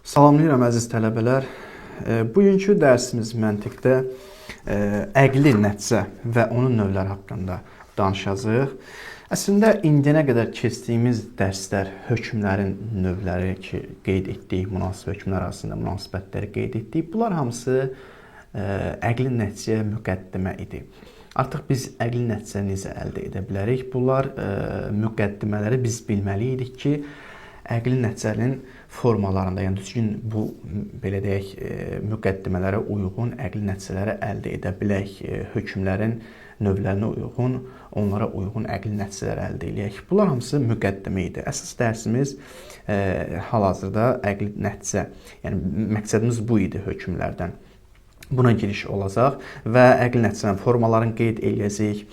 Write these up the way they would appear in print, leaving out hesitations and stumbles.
Salamlayıram əziz tələbələr. Bugünkü dərsimiz məntiqdə əqli nəticə və onun növləri haqqında danışacağıq. Əslində indiyənə qədər keçdiyimiz dərslər hökmlərin növləri ki, qeyd etdik, münasib hökmlər arasında münasibətləri qeyd etdik. Bunlar hamısı əqli nəticəyə müqəddimə idi. Artıq biz əqli nəticə necə əldə edə bilərik? Bunlar müqəddimələri biz bilməli idik ki, əqli nəticənin formalarında, yəni düzgün bu belə deyək, müqəddimələrə uyğun əqli nəticələri əldə edə bilək, hökmlərin növlərinə uyğun, onlara uyğun əqli nəticələr əldə edək. Bunlar hamısı müqəddimə idi. Əsas dərsimiz hal-hazırda əqli nəticə, yəni məqsədimiz bu idi hökmlərdən. Buna giriş olacaq və əqli nəticənin formalarını qeyd edəcəyik.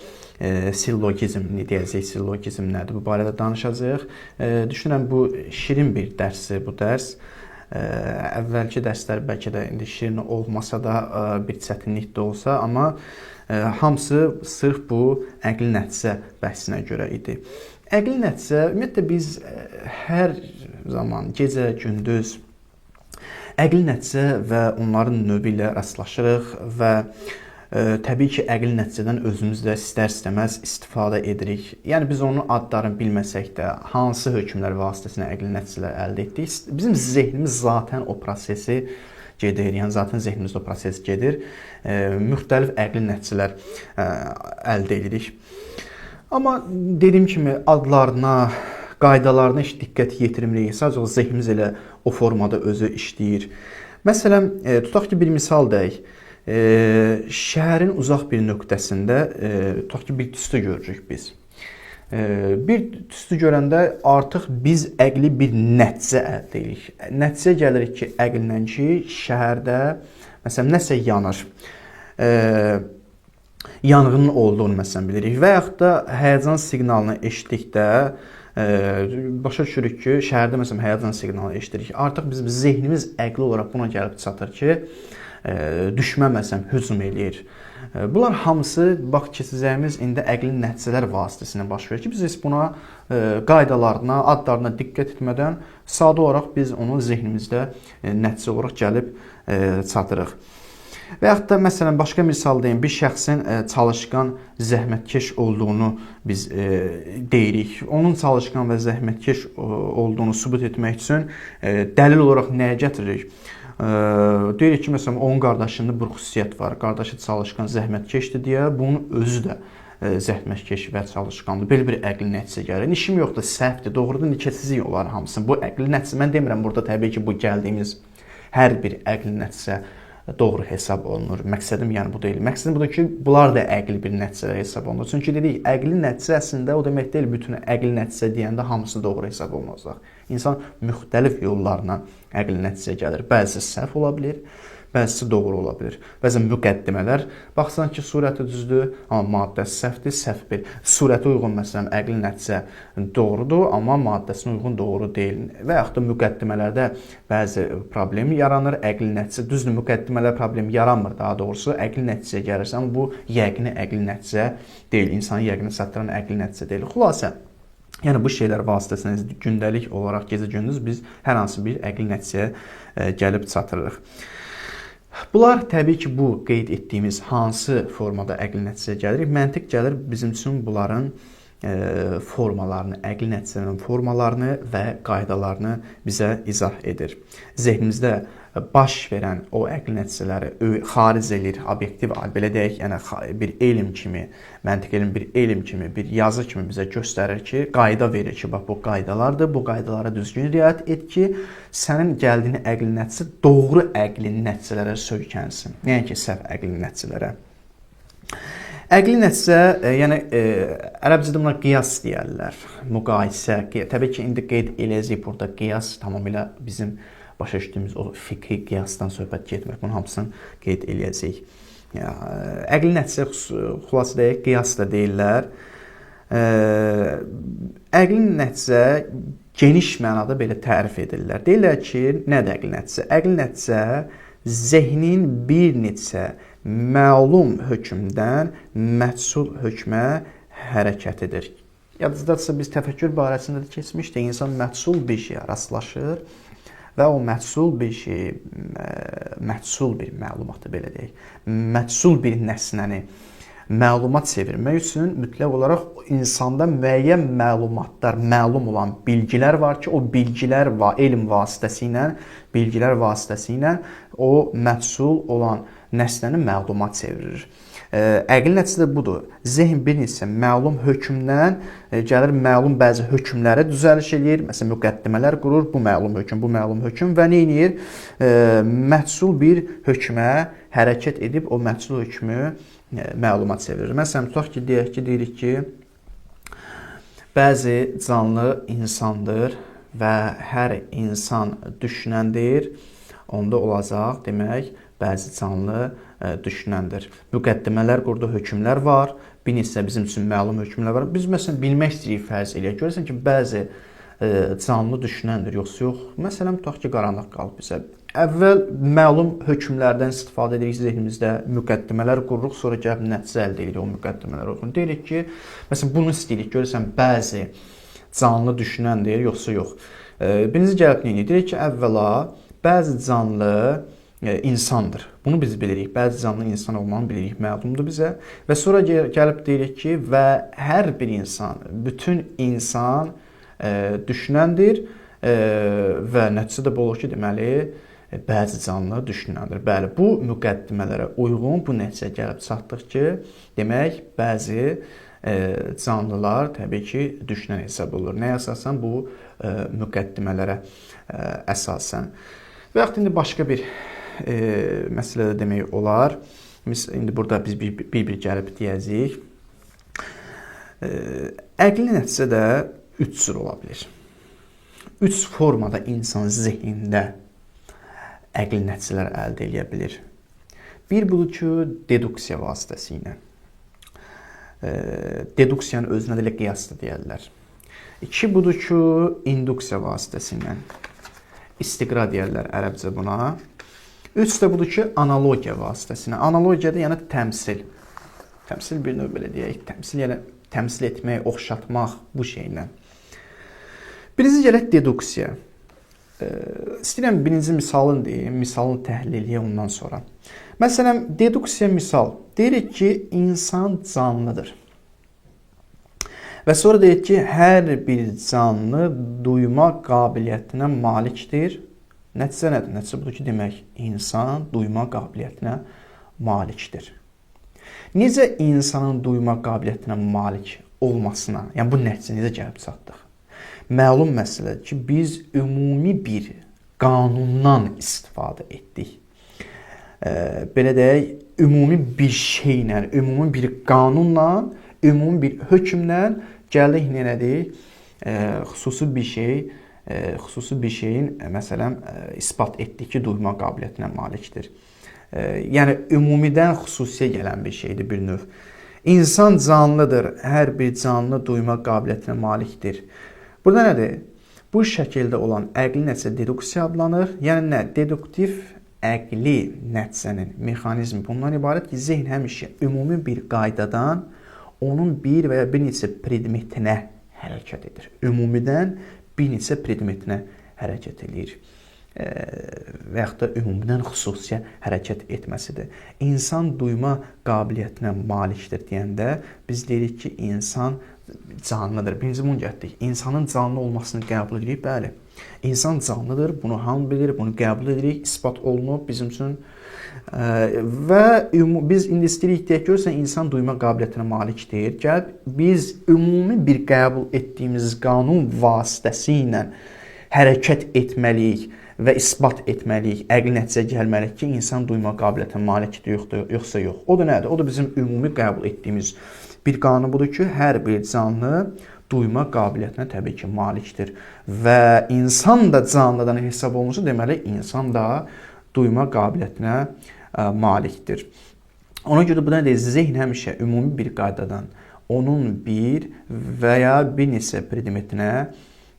Sillogizm nə deyəcək, sillogizm nədir? Bu barədə danışacağıq. Düşünürəm bu şirin bir dərsdir bu dərs. Əvvəlki dərslər bəlkə də indi şirin olmasa da bir çətinlik də olsa, amma hamısı sırf bu əqli nəticə bəhsinə görə idi. Əqli nəticə ümumiyyətlə biz hər zaman gecə, gündüz əqli nəticə və onların növü ilə rastlaşırıq və təbii ki, əqli nəticədən özümüz də istər-istəməz istifadə edirik. Yəni biz onun adlarını bilməsək də hansı hökmlər vasitəsilə əqli nəticələr əldə etdik, bizim zehnimiz zaten o prosesi gedir. Yəni zaten zehnimizdə o proses gedir. Müxtəlif əqli nəticələr əldə edirik. Amma dediyim kimi adlarına, qaydalarına heç diqqət yetirmirik. Sadəcə o zehnimiz elə o formada özü işləyir. Məsələn, tutaq ki, bir misal deyək. Şəhərin uzaq bir nöqtəsində tutaq ki, bir tüstü görürük biz. Bir tüstü görəndə artıq biz əqli bir nəticə əldə edirik. Nəticə gəlirik ki, əqllə ki, şəhərdə məsələn nəsə yanır. Yanğının olduğunu məsələn bilirik və yaxud da həyəcan siqnalını eşitdikdə başa düşürük ki, şəhərdə məsələn həyəcan siqnalı eşidirik. Artıq bizim zehnimiz əqli olaraq buna gəlib çatır ki, düşmən məsələn hücum eləyir. Bunlar hamısı bax keçəcəyimiz indi əqli nəticələr vasitəsilə baş verir ki, biz heç buna qaydalarına, adlarına diqqət etmədən sadə olaraq biz onu zehnimizdə nəticə olaraq gəlib çatırıq. Və yaxud da məsələn başqa misal deyim, bir şəxsin çalışqan, zəhmətkeş olduğunu biz deyirik. Onun çalışqan və zəhmətkeş olduğunu sübut etmək üçün dəlil olaraq nəyə gətiririk? Deyirik ki, məsələn, onun qardaşında bir xüsusiyyət var. Qardaşı çalışqan, zəhmətkeşdir deyə bunun özü də zəhmətkeş və çalışqandır. Belə bir əqli nəticə gəlir. İşim yoxdur, səhvdir, doğrudan keçici onların hamısını. Bu əqli nəticə, mən demirəm burada təbii ki, bu gəldiyimiz hər bir əqli nəticə doğru hesab olunur. Məqsədim yəni bu deyil. Məqsədim budur ki, bunlar da əqli bir nəticə hesab olunur. Çünki dedik, əqli nəticə əslində o demək deyil, bütün əqli nəticə deyəndə hamısı doğru hesab olunacaq. İnsan müxtəlif yollarla əqli nəticə gəlir. Bəzisi səhv ola bilir, bəzisi doğru ola bilir. Bəzən müqəddimələr baxsan ki, surəti düzdür, amma maddəsi səhvdir, səhv bir. Surətə uyğun məsələn əqli nəticə doğrudur, amma maddəsinə uyğun doğru deyil. Və yaxud da müqəddimələrdə bəzi problem yaranır, əqli nəticə düzdür, müqəddimələr problem yaranmır, daha doğrusu əqli nəticə gəlirsə, amma bu yəqini əqli nəticə deyil, insanı yəqini çatdıran əqli nəticə deyil. Xülasə, yəni bu şeylər vasitəsilə gündəlik olaraq gecə-gündüz biz hər hansı bir əqli nəticəyə gəlib çatırıq. Bunlar təbii ki, bu qeyd etdiyimiz hansı formada əqli nəticəyə gəlirik? Məntiq gəlir bizim üçün bunların formalarını, əqli nəticələrin formalarını və qaydalarını bizə izah edir. Zehnimizdə baş verən o əqli nəticələri xaric edir, obyektiv, belə deyək, yəni bir elm kimi, məntiq elm bir elm kimi, bir yazı kimi bizə göstərir ki, qayda verir ki, bax bu qaydalardır, bu qaydalara düzgün riayət et ki, sənin gəldiyin əqli nəticə doğru əqli nəticələrə söykənsin, yəni ki, səhv əqli nəticələrə. Əqli nəticə, yəni ərəbcədə buna qiyas deyərlər, müqayisə. Təbii ki, indi qeyd eləyəcəyik burada qiyas tamamilə bizim başa düşdüyümüz o fiqhi qiyasdan söhbət getmir. Bunun hamısını qeyd eləyəcəyik. Əqli nəticə xülasə deyək, qiyas da deyirlər. Əqli nəticə geniş mənada belə tərif edirlər. Deyirlər ki, nədir əqli nəticə? Əqli nəticə zehnin bir neçə məlum hökmdən məhsul hökmə hərəkət edir. Yadınızdadırsa biz təfəkkür barəsində də keçmişdik. İnsan məhsul bir şeyə rastlaşır və o məhsul bir şey, məhsul bir məlumatı belə deyək, məhsul bir nəsnəni məlumat çevirmək üçün mütləq olaraq insanda müəyyən məlumatlar, məlum olan bilgilər var ki, o bilgilər elm vasitəsilə, o məhsul olan nəsnəni məlumat çevirir. Əqli nəticədə budur. Zehn bir neçə məlum hökmdən gəlir, məlum bəzi hökmlərə düzəliş eləyir. Məsələn, müqəddimələr qurur, bu məlum hökm və nə edir? Məhsul bir hökmə hərəkət edib o məhsul hökmü məlumat çevirir. Məsələn, tutaq ki, deyirik ki, bəzi canlı insandır və hər insan düşünəndir. Onda olacaq, demək, bəzi canlı düşünəndir. Müqəddimələr qurdu, hökmlər var. Bir neçə bizim üçün məlum hökmlər var. Biz məsələn bilmək istəyirik, fərz eləyək. Görürsən ki, bəzi canlı düşünəndir, yoxsa yox. Məsələn, tutaq ki, qaranlıq qalıb bizə. Əvvəl məlum hökmlərdən istifadə edirik zehnimizdə, müqəddimələr qururuq, sonra gəlib nəticə əldə edirik o müqəddimələr oxuyun. Deyirik ki, məsələn, bunu istəyirik, görürsən, bəzi canlı düşünəndir, yoxsa yox. Birinci gəlib nə edir? Deyirik ki, əvvəla, bəzi canlı insandır. Bunu biz bilirik. Bəzi canlı insan olmanı bilirik, məlumdur bizə. Və sonra gəlib deyirik ki, və hər bir insan, bütün insan düşünəndir və nəticədə bu olur ki, deməli, bəzi canlı düşünəndir. Bəli, bu müqəddimələrə uyğun bu nəticə gəlib çatdıq ki, demək, bəzi canlılar təbii ki, düşünən hesab olur. Nəyə əsasən? Bu müqəddimələrə əsasən. Və yaxud indi başqa bir məsələdə demək olar. İndi burada biz bir gəlib deyəcəyik. Əqli nəticədə 3 cür ola bilir. 3 formada insan zehnində əqli nəticələr əldə edə bilir. Bir budur ki, deduksiya vasitəsilə. Deduksiyanın özünə də qiyas da deyərlər. 2 budur ki, induksiya vasitəsilə. İstiqra deyərlər ərəbcə buna. 3 də budur ki, analogiya vasitəsilə. Analogiya da yəni təmsil. Təmsil bir növ belə deyək. Təmsil yəni təmsil etmək, oxşatmaq bu şeylə. Birinci gələk deduksiya. İstəyirəm birinci misalını deyim, misalını təhlil edək ondan sonra. Məsələn, deduksiya misal. Deyirik ki, insan canlıdır. Və sonra deyirik ki, hər bir canlı duyma qabiliyyətinə malikdir. Nəticə nədir? Nəticə budur ki, demək, insan duyma qabiliyyətinə malikdir. Necə insanın duyma qabiliyyətinə malik olmasına, yəni bu nəticə necə gəlib çatdıq? Məlum məsələdir ki, biz ümumi bir qanundan istifadə etdik. Belə deyək, ümumi bir şeylə, ümumi bir qanunla, ümumi bir hökmlə gəldik nədir? Xüsusi bir şeyin məsələn isbat etdik ki, duyma qabiliyyətinə malikdir. Yəni ümumidən xüsusiyə gələn bir şeydir bir növ. İnsan canlıdır, hər bir canlı duyma qabiliyyətinə malikdir. Burada nədir? Bu şəkildə olan əqli nəticə deduksiya adlanır. Yəni nə? Deduktiv əqli nəticənin mexanizmi bundan ibarət ki, zehn həmişə ümumi bir qaydadan onun bir və ya bir neçə predmetinə hərəkət edir. Ümumidən bir neçə predmetinə hərəkət edir. Və yaxud da ümumidən xüsusiyə hərəkət etməsidir. İnsan duyma qabiliyyətinə malikdir deyəndə biz deyirik ki, insan canlıdır. Birinci bunu gətirdik. İnsanın canlı olmasını qəbul edirik. Bəli, insan canlıdır. Bunu hamı bilir, bunu qəbul edirik. İsbat olunub bizim üçün. Və biz indi istəyirik deyək, görürsən, insan duyma qabiliyyətinə malikdir. Gəlib, biz ümumi bir qəbul etdiyimiz qanun vasitəsilə hərəkət etməliyik və isbat etməliyik, əqli nəticə gəlməliyik ki, insan duyma qabiliyyətinə malikdir, yoxsa yox. O da nədir? O da bizim ümumi qəbul etdiyimiz bir qanun budur ki, hər bir canlı duyma qabiliyyətinə təbii ki, malikdir. Və insan da canlıdan hesab olunursa, deməli, insan da duyma qabiliyyətinə malikdir. Ona görə bu nədir? Zehn həmişə ümumi bir qaydadan onun bir və ya bir neçə predmetinə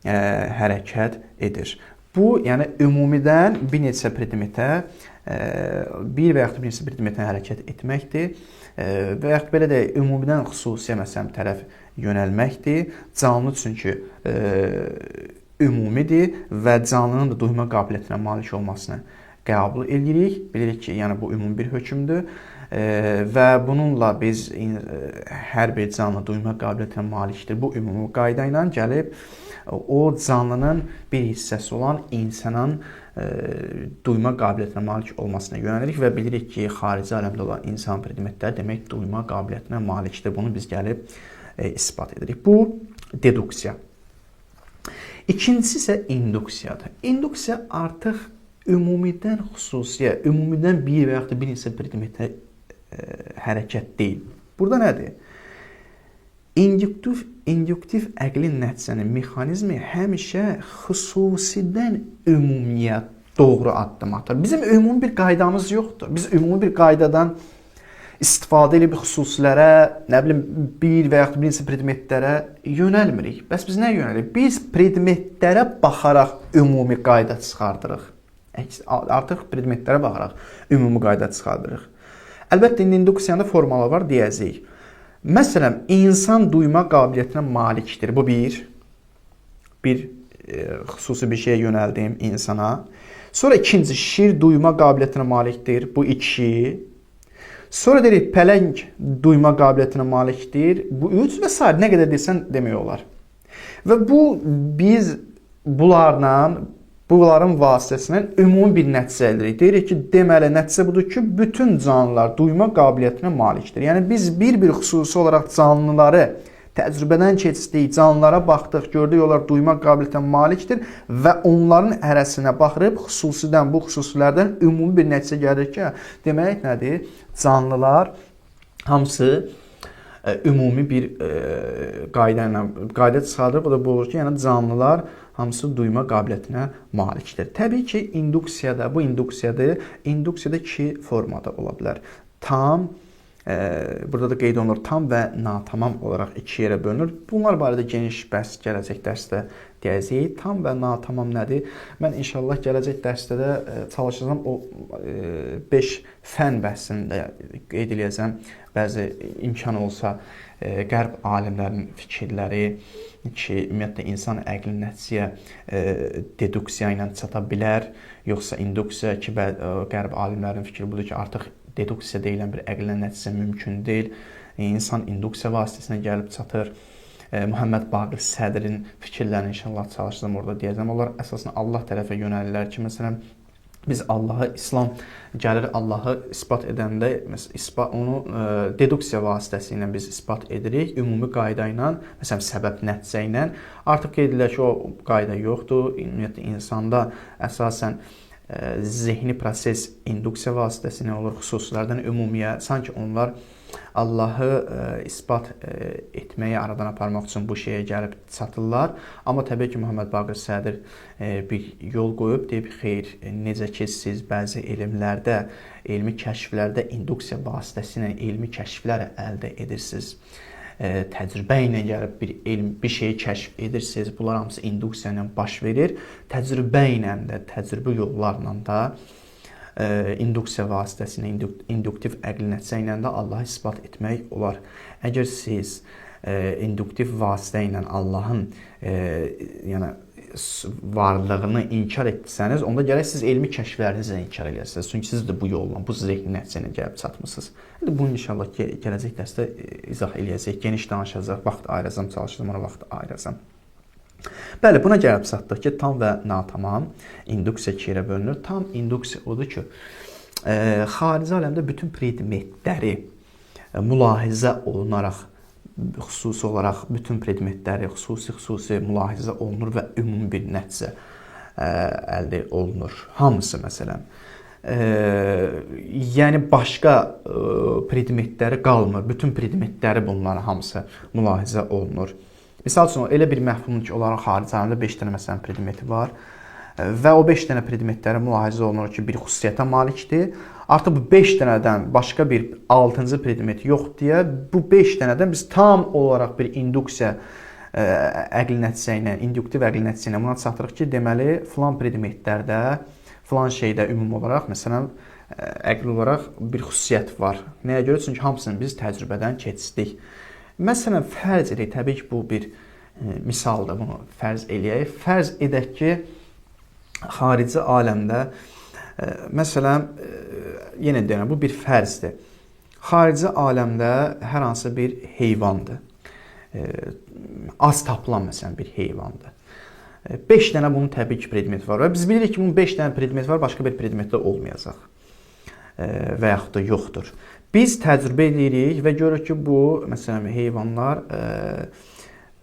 hərəkət edir. Bu, yəni ümumidən bir neçə predmetə, bir və yaxud bir neçə predmetə hərəkət etməkdir. Və yaxud belə də ümumidən xüsusiyə məsələn tərəf yönəlməkdir. Canlı çünki ümumidir və canlının da duyma qabiliyyətinə malik olmasını qəbul edirik. Bilirik ki, yəni bu ümumi bir hökmdür və bununla biz hər bir canlı duyma qabiliyyətinə malikdir. Bu ümumi qayda ilə gəlib o canlının bir hissəsi olan insanın duyma qabiliyyətinə malik olmasına yönəlirik və bilirik ki, xarici aləmdə olan insan predmetləri demək duyma qabiliyyətinə malikdir. Bunu biz gəlib isbat edirik. Bu deduksiya. İkincisi isə induksiyadır. Induksiya artıq ümumidən xüsusiyə, ümumidən bir və yaxud da bir neçə predmetə hərəkət deyil. Burada nədir? İnduktiv əqli nəticənin mexanizmi həmişə xüsusidən ümumiyə doğru addım atır. Bizim ümumi bir qaydamız yoxdur. Biz ümumi bir qaydadan istifadə edib xüsusilərə, nə bilim, bir və yaxud bir neçə predmetlərə yönəlmirik. Bəs biz nə yönəlirik? Biz predmetlərə baxaraq ümumi qayda çıxardırıq. Artıq predmetlərə baxaraq ümumi qayda çıxardırıq. Əlbəttə, induksiyada formalar var, deyəcəyik. Məsələn, insan duyma qabiliyyətinə malikdir. Bu bir xüsusi bir şeyə yönəldim insana. Sonra ikinci, şir duyma qabiliyyətinə malikdir. Bu iki. Sonra deyirik, pələng duyma qabiliyyətinə malikdir. Bu üç və s. Nə qədər desən demək olar. Və biz bunların vasitəsindən ümumi bir nəticə əldə edirik. Deyirik ki, deməli, nəticə budur ki, bütün canlılar duyma qabiliyyətinə malikdir. Yəni, biz bir xüsusi olaraq canlıları təcrübədən keçdik, canlılara baxdıq, gördük, onlar duyma qabiliyyətinə malikdir və onların ərəsinə baxırıb, xüsusidən bu xüsusilərdən ümumi bir nəticə gəlir ki, demək nədir? Canlılar hamısı ümumi bir qayda çıxardır. Bu da bu olur ki, yəni canlılar hamısı duyma qabiliyyətinə malikdir. Təbii ki, bu induksiyadır. Induksiyada iki formada ola bilər. Tam, burada da qeyd olunur, tam və natamam olaraq iki yerə bölünür. Bunlar barədə geniş bəhs gələcək dərsdə deyəcəyik. Tam və natamam nədir? Mən inşallah gələcək dərsdə də çalışacağım o 5 fən bəhsində qeyd edəcəm. Bəzi imkan olsa qərb alimlərinin fikirləri ki, ümumiyyətlə insan əqli nəticəyə deduksiya ilə çata bilər, yoxsa induksiya ki, qərb alimlərinin fikri budur ki, artıq deduksiya deyilən bir əqli nəticə mümkün deyil. İnsan induksiya vasitəsinə gəlib çatır. Muhammed Baqir Sədrin fikirlərini inşallah çalışacağım, orada deyəcəm. Onlar əsasən Allah tərəfə yönəlirlər ki, məsələn, biz İslam gəlir Allahı isbat edəndə, onu deduksiya vasitəsilə biz isbat edirik, ümumi qayda ilə, məsələn, səbəb nəticə ilə. Artıq qeyd edilir ki, o qayda yoxdur. Ümumiyyətlə, insanda əsasən zehni proses induksiya vasitəsilə olur, xüsusilərdən ümumiyə. Sanki onlar Allahı isbat etməyə, aradan aparmaq üçün bu şeyə gəlib çatırlar. Amma təbii ki, Muhammed Baqir Sədr bir yol qoyub, deyib, xeyr, necə ki, siz bəzi elmlərdə, elmi kəşflərdə induksiya vasitəsilə elmi kəşflər əldə edirsiniz. Təcrübə ilə gəlib bir şeyi kəşf edirsiniz. Bunlar hamısı induksiya ilə baş verir. Təcrübə ilə də, təcrübə yollarla da induksiya vasitəsilə, induktiv əqli nəticə ilə də Allahı isbat etmək olar. Əgər siz induktiv vasitə ilə Allahın varlığını inkar etsəniz, onda gərək siz elmi kəşflərinizi də inkar edəsiniz. Çünki siz də bu yolla, bu zehni nəticə ilə gəlib çatmısınız. Bunu inşallah gələcək dərsdə izah eləyəcək, geniş danışacaq, vaxt ayıracam, çalışacağım, ona vaxt ayıracam. Bəli, buna gəlib çatdıq ki, tam və natamam induksiya iki yerə bölünür. Tam induksiya odur ki, xarici aləmdə bütün predmetləri mülahizə olunaraq, xüsusi olaraq bütün predmetləri xüsusi mülahizə olunur və ümumi bir nəticə əldə olunur. Hamısı, məsələn. Yəni, başqa predmetləri qalmır. Bütün predmetləri bunların hamısı mülahizə olunur. Misal üçün, elə bir məhfumdur ki, onların xarici aləmdə 5 dənə məsələn predmeti var və o 5 dənə predmetləri mülahizə olunur ki, bir xüsusiyyətə malikdir. Artıq bu 5 dənədən başqa bir 6-cı predmet yoxdur deyə, bu 5 dənədən biz tam olaraq bir induksiya əqli nəticə ilə, induktiv əqli nəticə ilə buna çatırıq ki, deməli, filan predmetlərdə, filan şeydə ümumi olaraq, məsələn, əqli olaraq bir xüsusiyyət var. Nəyə görə? Çünki hamısını biz təcrübədən keçdik. Məsələn, fərz edək, təbii ki, bu bir misalda bunu fərz eləyək. Fərz edək ki, xarici aləmdə, məsələn, yenə deyirəm, bu bir fərzdir. Xarici aləmdə hər hansı bir heyvandır. Az tapılan, məsələn, bir heyvandır. 5 dənə bunun təbii ki, predmeti var və biz bilirik ki, bunun 5 dənə predmeti var, başqa bir predmetdə olmayacaq və yaxud da yoxdur. Biz təcrübə edirik və görürük ki, bu, məsələn, heyvanlar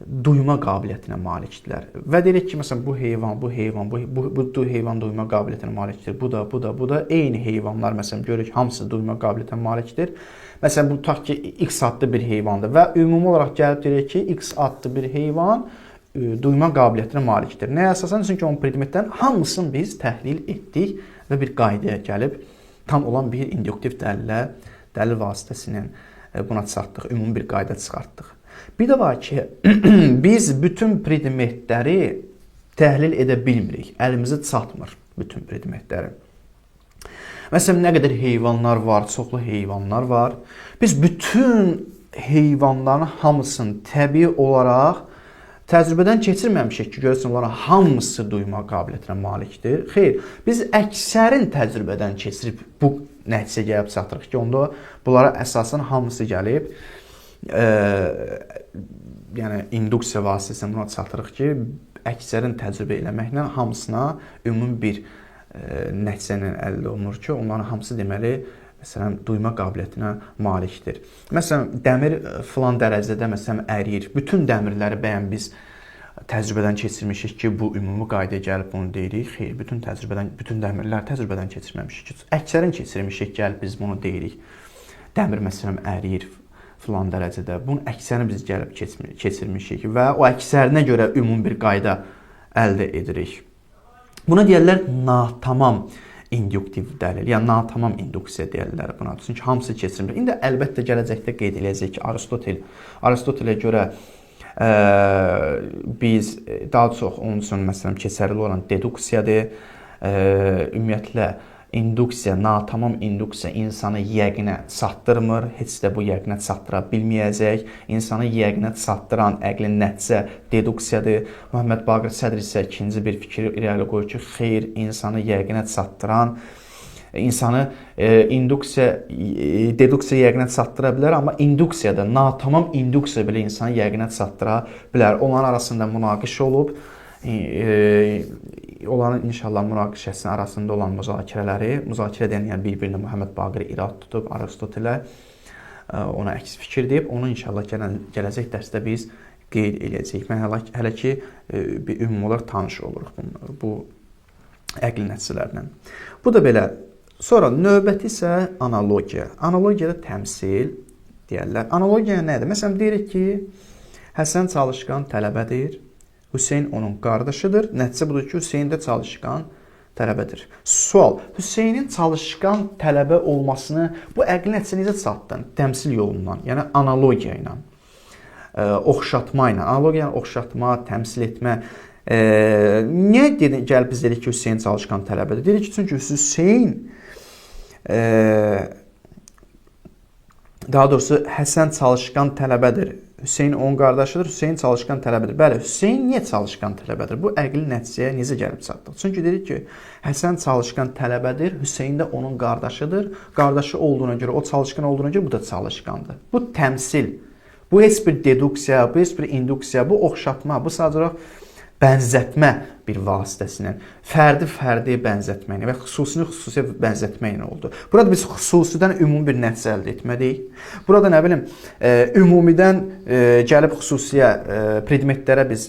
duyma qabiliyyətinə malikdirlər. Və deyirik ki, məsələn, bu heyvan duyma qabiliyyətinə malikdir. Bu da eyni heyvanlar, məsələn, görürük, hamısı duyma qabiliyyətinə malikdir. Məsələn, bu tutaq ki, X adlı bir heyvandır və ümumi olaraq gəlib deyirik ki, X adlı bir heyvan duyma qabiliyyətinə malikdir. Nəyə əsasən? Çünki onun predmetdən hamısını biz təhlil etdik və bir qaydaya gəlib tam olan bir induktiv dəlil vasitəsilə buna çatdıq, ümumi bir qayda çıxartdıq. Bir də var ki, biz bütün predmetləri təhlil edə bilmirik. Əlimizə çatmır bütün predmetləri. Məsələn, nə qədər heyvanlar var, çoxlu heyvanlar var. Biz bütün heyvanların hamısını təbii olaraq təcrübədən keçirməmişik ki, görürsən, onların hamısı duyma qabiliyyətinə malikdir. Xeyr, biz əksərin təcrübədən keçirib bu nəticəyə gəlib çatırıq ki, onda bunlara əsasən hamısı gəlib yəni induksiya vasitəsilə buna çatırıq ki, əksərin təcrübə eləməklə hamısına ümumi bir nəticənin əldə olunur ki, onların hamısı deməli, məsələn, duyma qabiliyyətinə malikdir. Məsələn, dəmir filan dərəcədə məsələn əriyir. Bütün dəmirləri bəyən biz təcrübədən keçirmişik ki, bu ümumi qaydaya gəlib bunu deyirik. Xeyr, bütün dəmirlər təcrübədən keçirməmişik ki, əksərin keçirmişik, gəlib biz bunu deyirik. Dəmir məsələn əriyir filan dərəcədə. Bunun əksərini biz gəlib keçirmişik və o əksərinə görə ümumi bir qayda əldə edirik. Buna deyirlər natamam induktiv dəlil, yəni natamam induksiya deyirlər buna. Çünki hamısı keçirmir. İndi əlbəttə gələcəkdə qeyd edəcək ki, Aristotelə görə biz daha çox onun üçün məsələn keçərli olan deduksiyadır. Ümumiyyətlə induksiya, natamam induksiya insanı yəqinə çatdırmır, heç də bu yəqinə çatdıra bilməyəcək. İnsanı yəqinə çatdıran əqlin nəticə deduksiyadır. Muhammed Baqir Sədr isə ikinci bir fikri irəli qoyur ki, xeyr, insanı yəqinə çatdıran, insanı deduksiya yəqinə çatdıra bilər, amma induksiyada, natamam induksiya belə insanı yəqinə çatdıra bilər. Onların arasında münaqişə olub, onların inşallah münaqişəsinin arasında olan müzakirə edən yəni bir-birinə Muhammed Baqir irad tutub, Aristotelə ona əks fikir deyib, onu inşallah gələcək dərsdə biz qeyd edəcəyik. Mən hələ ki, ümumi olaraq tanış oluruq bu əqli nəticələrlə. Bu da belə. Sonra növbəti isə analogiya. Analogiyada təmsil deyərlər. Analogiya nədir? Məsələn, deyirik ki, Həsən çalışqan tələbədir. Hüseyn onun qardaşıdır. Nəticə budur ki, Hüseyn də çalışqan tələbədir. Sual, Hüseynin çalışqan tələbə olmasını bu əqli nəticə necə çatdın? Təmsil yolundan, yəni analogiya ilə, oxşatma ilə. Analogiya ilə oxşatma, təmsil etmə. Niyə gəlib biz dedik ki, Hüseyn çalışqan tələbədir? Dedik ki, çünki Hüseyn, daha doğrusu Həsən çalışqan tələbədir. Hüseyn onun qardaşıdır, Hüseyn çalışqan tələbədir. Bəli, Hüseyn niyə çalışqan tələbədir? Bu əqli nəticəyə necə gəlib çatdıq? Çünki dedik ki, Həsən çalışqan tələbədir, Hüseyn də onun qardaşıdır. Qardaşı olduğuna görə, o çalışqan olduğuna görə bu da çalışqandır. Bu təmsil, bu heç bir deduksiya, bu heç bir induksiya, bu oxşatma, bu sadəcə bənzətmə bir vasitəsilə, fərdi bənzətməklə və xüsusiyə bənzətməklə oldu. Burada biz xüsusidən ümumi bir nəticə əldə etmədik. Burada nə bilim, ümumidən gəlib xüsusiyə predmetlərə biz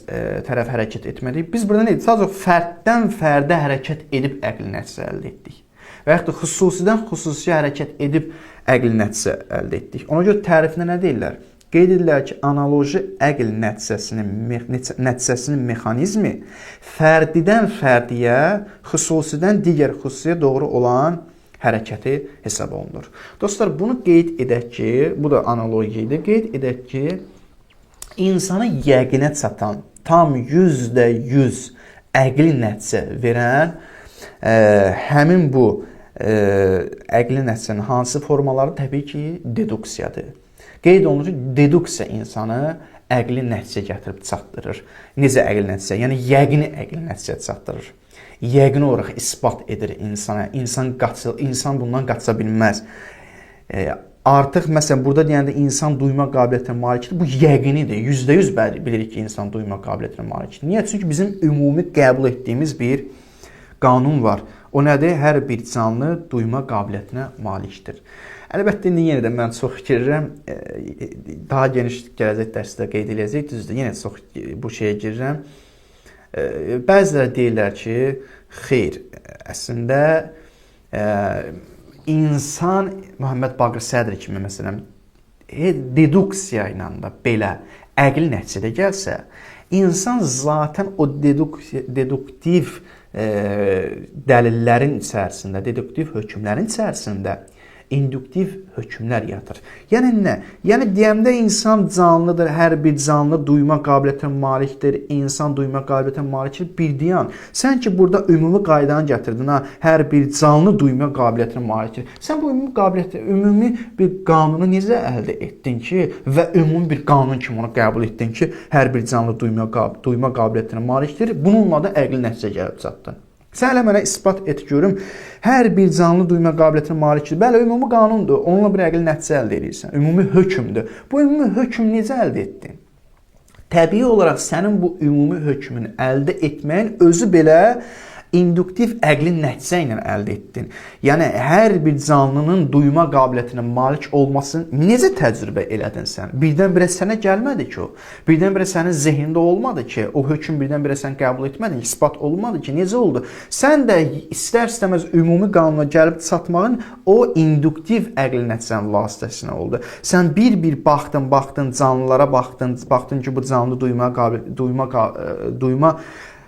tərəf hərəkət etmədik. Biz burada nə edik? Sadəcə fərddən fərdə hərəkət edib əqli nəticə əldə etdik. Və yaxud da xüsusidən xüsusiyə hərəkət edib əqli nəticə əldə etdik. Ona görə tərifində nə deyirlər? Qeyd edirlər ki, analoji əql nəticəsinin mexanizmi fərdidən fərdiyə, xüsusidən digər xüsusiyə doğru olan hərəkəti hesab olunur. Dostlar, bunu qeyd edək ki, bu da analogiya idi, qeyd edək ki, insanı yəqinə çatan, tam 100% əqli nəticə verən həmin bu əqli nəticənin hansı formaları təbii ki, deduksiyadır. Qeyd olunur ki, deduksiya insanı əqli nəticə gətirib çatdırır. Necə əqli nəticə? Yəni yəqini əqli nəticə çatdırır. Yəqini olaraq isbat edir insana. İnsan bundan qaça bilməz. Artıq məsələn burada deyəndə insan duyma qabiliyyətinə malikdir. Bu yəqinidir. %100 bilirik ki, insan duyma qabiliyyətinə malikdir. Niyə? Çünki bizim ümumi qəbul etdiyimiz bir qanun var. O nədir? Hər bir canlı duyma qabiliyyətinə malikdir. Əlbəttə, indi yenə də mən çox girirəm, daha geniş gələcək dərsdə qeyd edəcək, düzdür, yenə çox bu şeyə girirəm. Bəziləri deyirlər ki, xeyr, əslində insan Muhammed Baqir Sədri kimi məsələn deduksiya ilə də belə əqli nəticədə gəlsə, insan zaten o deduktiv dəlillərin içərisində, deduktiv hökmlərin içərisində induktiv hökmlər yatır. Yəni nə? Yəni deyəndə insan canlıdır, hər bir canlı duyma qabiliyyətinə malikdir, insan duyma qabiliyyətinə malikdir. Bir dayan. Sən ki burada ümumi qaydanı gətirdin, ha, hər bir canlı duyma qabiliyyətinə malikdir. Sən bu ümumi qabiliyyəti, ümumi bir qanunu necə əldə etdin ki və ümumi bir qanun kimi onu qəbul etdin ki, hər bir canlı duyma qabiliyyətinə malikdir. Bununla da əqli nəticə gəlib çatdın. Sən elə mənə isbat et görüm, hər bir canlı duyma qabiliyyətinə malikdir. Bəli, ümumi qanundur, onunla bir əqli nəticə əldə edirsən. Ümumi hökmdür. Bu ümumi hökm necə əldə etdin? Təbii olaraq sənin bu ümumi hökmünü əldə etməyin özü belə induktiv əqli nəticə ilə əldə etdin. Yəni, hər bir canlının duyma qabiliyyətinə malik olmasını necə təcrübə elədin sən? Birdən-birə sənə gəlmədi ki o. Birdən-birə sənin zehində olmadı ki, o hökm birdən-birə sən qəbul etmədin, ispat olmadı ki, necə oldu? Sən də istər-istəməz ümumi qanuna gəlib çatmağın o induktiv əqli nəticənin vasitəsinə oldu. Sən bir-bir baxdın, canlılara baxdın ki, bu canlı